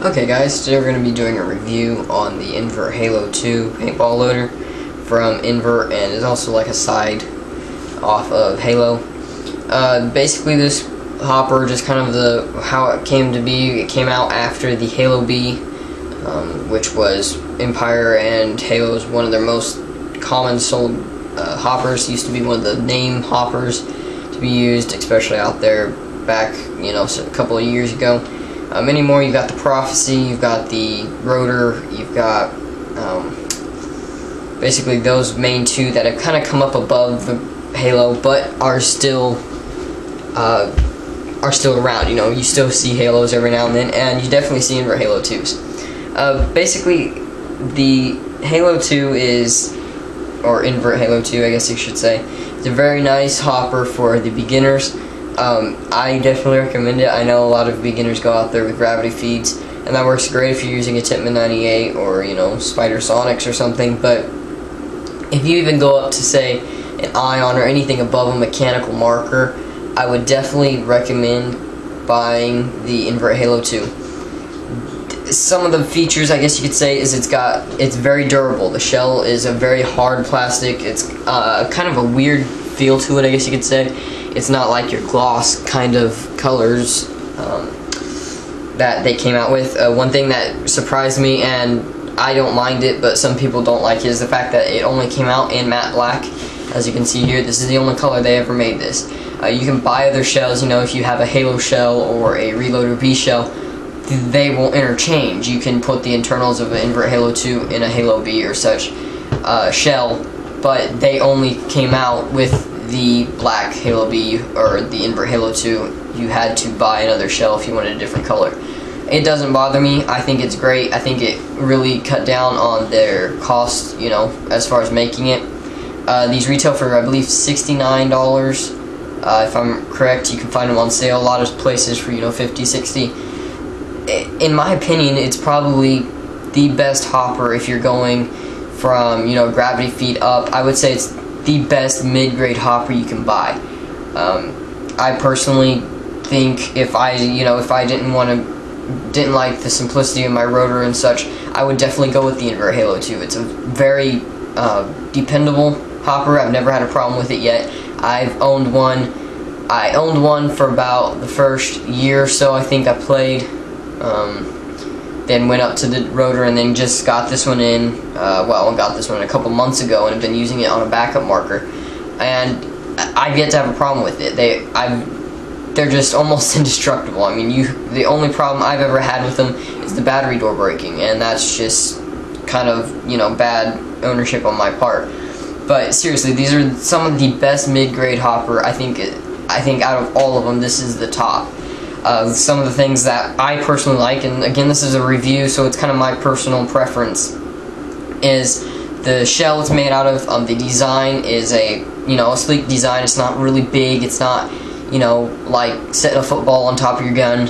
Okay guys, today we're going to be doing a review on the Invert Halo 2 paintball loader from Invert, and it's also like a side off of Halo. Basically this hopper, just kind of how it came to be, it came out after the Halo B, which was Empire and Halo's one of their most common sold hoppers. It used to be one of the name hoppers to be used, especially out there back, a couple of years ago. Anymore, you've got the Prophecy, you've got the Rotor, you've got basically those main two that have kind of come up above the Halo, but are still around. You still see Halos every now and then, and you definitely see Invert Halo 2s. Basically, the Halo 2 or Invert Halo 2, I guess you should say, is a very nice hopper for the beginners. I definitely recommend it. I know a lot of beginners go out there with gravity feeds, and that works great if you're using a Titman 98 or, Spider Sonics or something, but if you even go up to, say, an ion or anything above a mechanical marker, I would definitely recommend buying the Invert Halo 2. Some of the features, I guess you could say, is it's very durable. The shell is a very hard plastic. It's kind of a weird feel to it, I guess you could say. It's not like your gloss kind of colors that they came out with. One thing that surprised me, and I don't mind it, but some people don't like it, is the fact that it only came out in matte black. As you can see here, this is the only color they ever made this. You can buy other shells, if you have a Halo shell or a Reloader B shell, they will interchange. You can put the internals of an Invert Halo 2 in a Halo B or such shell, but they only came out with the black Halo B or the Invert Halo 2. You had to buy another shell if you wanted a different color. It doesn't bother me. I think it's great. I think it really cut down on their cost, as far as making it. These retail for, I believe, $69. If I'm correct, you can find them on sale a lot of places for, $50, $60. In my opinion, it's probably the best hopper if you're going from, gravity feed up. I would say it's the best mid-grade hopper you can buy. I personally think if I didn't like the simplicity of my rotor and such, I would definitely go with the Invert Halo 2. It's a very dependable hopper. I've never had a problem with it yet. I've owned one. I owned one for about the first year or so. I think I played. Then went up to the rotor and then just got this one in, I got this one a couple months ago and have been using it on a backup marker, and I've yet to have a problem with it. They're just almost indestructible. I mean, the only problem I've ever had with them is the battery door breaking, and that's just kind of, bad ownership on my part. But seriously, these are some of the best mid-grade hopper. I think out of all of them, this is the top. Some of the things that I personally like, and again, this is a review, so it's kind of my personal preference, is the shell it's made out of. The design is a sleek design. It's not really big. It's not like setting a football on top of your gun.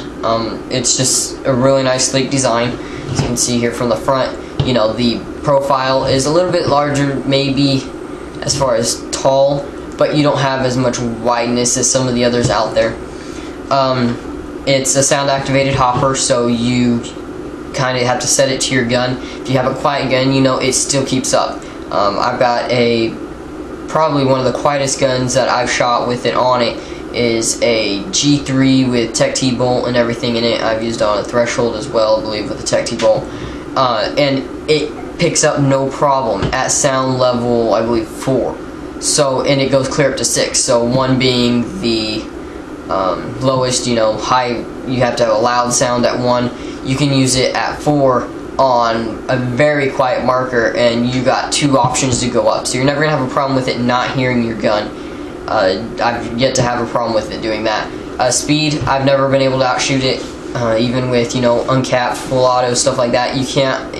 It's just a really nice sleek design. As you can see here from the front, the profile is a little bit larger, maybe as far as tall, but you don't have as much wideness as some of the others out there. It's a sound-activated hopper, so you kind of have to set it to your gun. If you have a quiet gun, it still keeps up. I've got probably one of the quietest guns that I've shot with it on it is a G3 with Tech T-bolt and everything in it. I've used it on a Threshold as well, I believe, with the Tech T-bolt. And it picks up no problem at sound level, I believe, 4. So, and it goes clear up to 6. So 1 being the lowest, high, you have to have a loud sound at 1. You can use it at 4 on a very quiet marker, and you got 2 options to go up. So you're never going to have a problem with it not hearing your gun. I've yet to have a problem with it doing that. Speed, I've never been able to outshoot it, even with, uncapped, full auto, stuff like that. You can't,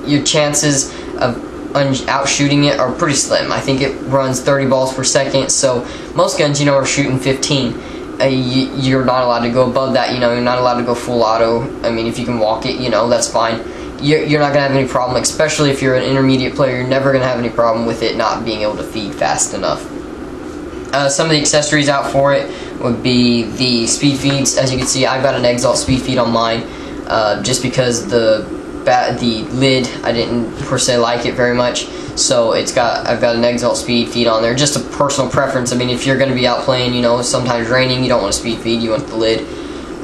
your chances of outshooting it are pretty slim. I think it runs 30 balls per second, so most guns, are shooting 15. You're not allowed to go above that. You're not allowed to go full auto. I mean, if you can walk it, that's fine. You're not going to have any problem, especially if you're an intermediate player. You're never going to have any problem with it not being able to feed fast enough. Some of the accessories out for it would be the speed feeds. As you can see, I've got an Exalt speed feed on mine. just because the lid, I didn't per se like it very much. So I've got an Exalt speed feed on there, just a personal preference. I mean, if you're going to be out playing, you know, sometimes raining, you don't want a speed feed, you want the lid.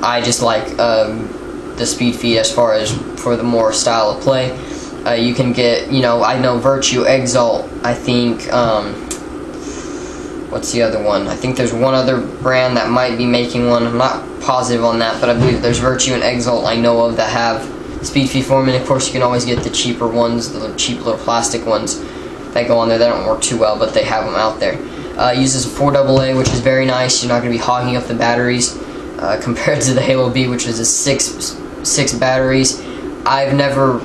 I just like the speed feed as far as for the more style of play. You can get, you know, I know Virtue, Exalt, I think, what's the other one? I think there's one other brand that might be making one. I'm not positive on that, but I believe there's Virtue and Exalt I know of that have speed feed for them. And of course you can always get the cheaper ones, the cheap little plastic ones that go on there. They don't work too well, but they have them out there. Uses a 4AA, which is very nice. You're not going to be hogging up the batteries compared to the Halo B, which is a six batteries. I've never,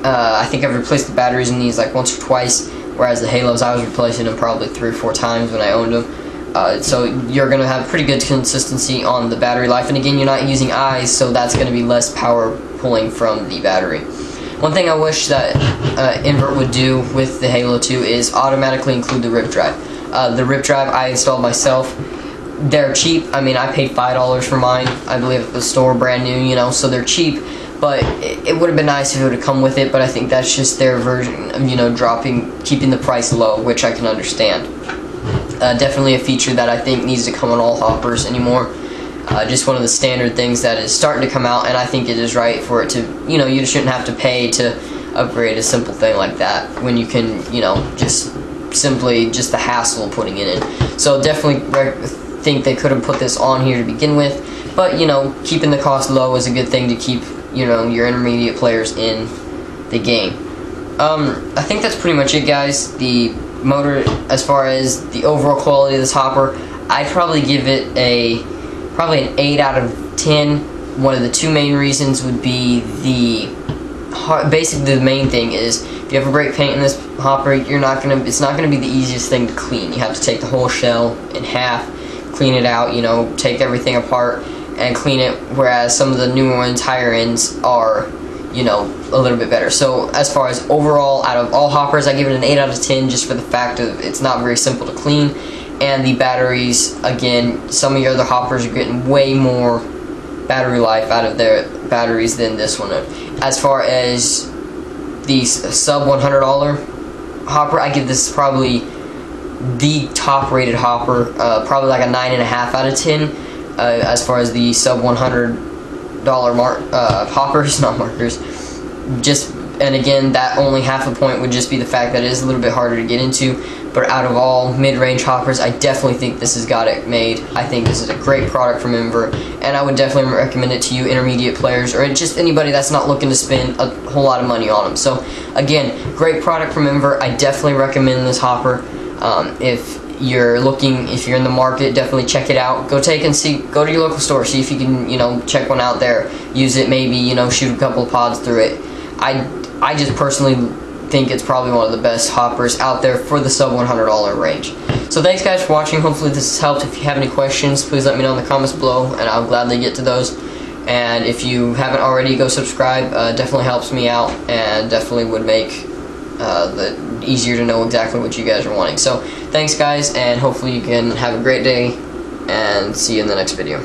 I think I've replaced the batteries in these like once or twice, whereas the Halos I was replacing them probably 3 or 4 times when I owned them. So you're going to have pretty good consistency on the battery life, and again, you're not using eyes, so that's going to be less power pulling from the battery. One thing I wish that Invert would do with the Halo 2 is automatically include the RIP drive. The RIP drive I installed myself. They're cheap. I mean, I paid $5 for mine, I believe, at the store, brand new, you know, so they're cheap. But it would have been nice if it would have come with it, but I think that's just their version of, you know, keeping the price low, which I can understand. Definitely a feature that I think needs to come on all hoppers anymore. Just one of the standard things that is starting to come out, and I think it is right for it to, you know, you shouldn't have to pay to upgrade a simple thing like that when you can, you know, just simply just the hassle of putting it in. So definitely think they could have put this on here to begin with, but, you know, keeping the cost low is a good thing to keep, you know, your intermediate players in the game. I think that's pretty much it, guys. The motor, as far as the overall quality of this hopper, I'd probably give it probably an 8 out of 10. One of the 2 main reasons would be basically the main thing is if you have a great paint in this hopper, it's not gonna be the easiest thing to clean. You have to take the whole shell in half, clean it out, you know, take everything apart and clean it, whereas some of the newer ones, higher ends, are, you know, a little bit better. So as far as overall, out of all hoppers, I give it an 8 out of 10 just for the fact of it's not very simple to clean, and the batteries, again, some of your other hoppers are getting way more battery life out of their batteries than this one. As far as the sub $100 hopper, I give this probably the top rated hopper, probably like a 9.5 out of 10. As far as the sub $100 hoppers, not markers. And again, that only half a point would just be the fact that it is a little bit harder to get into. But out of all mid-range hoppers, I definitely think this has got it made. I think this is a great product from Invert, and I would definitely recommend it to you intermediate players, or just anybody that's not looking to spend a whole lot of money on them. So again, great product from Invert. I definitely recommend this hopper. If you're in the market, definitely check it out. Go to your local store, see if you can, you know, check one out there, use it, maybe, you know, shoot a couple of pods through it. I just personally think it's probably one of the best hoppers out there for the sub $100 range. So thanks, guys, for watching. Hopefully this has helped. If you have any questions, please let me know in the comments below, and I'll gladly get to those. And if you haven't already, go subscribe. Definitely helps me out, and definitely would make it easier to know exactly what you guys are wanting. So thanks, guys, and hopefully you can have a great day, and see you in the next video.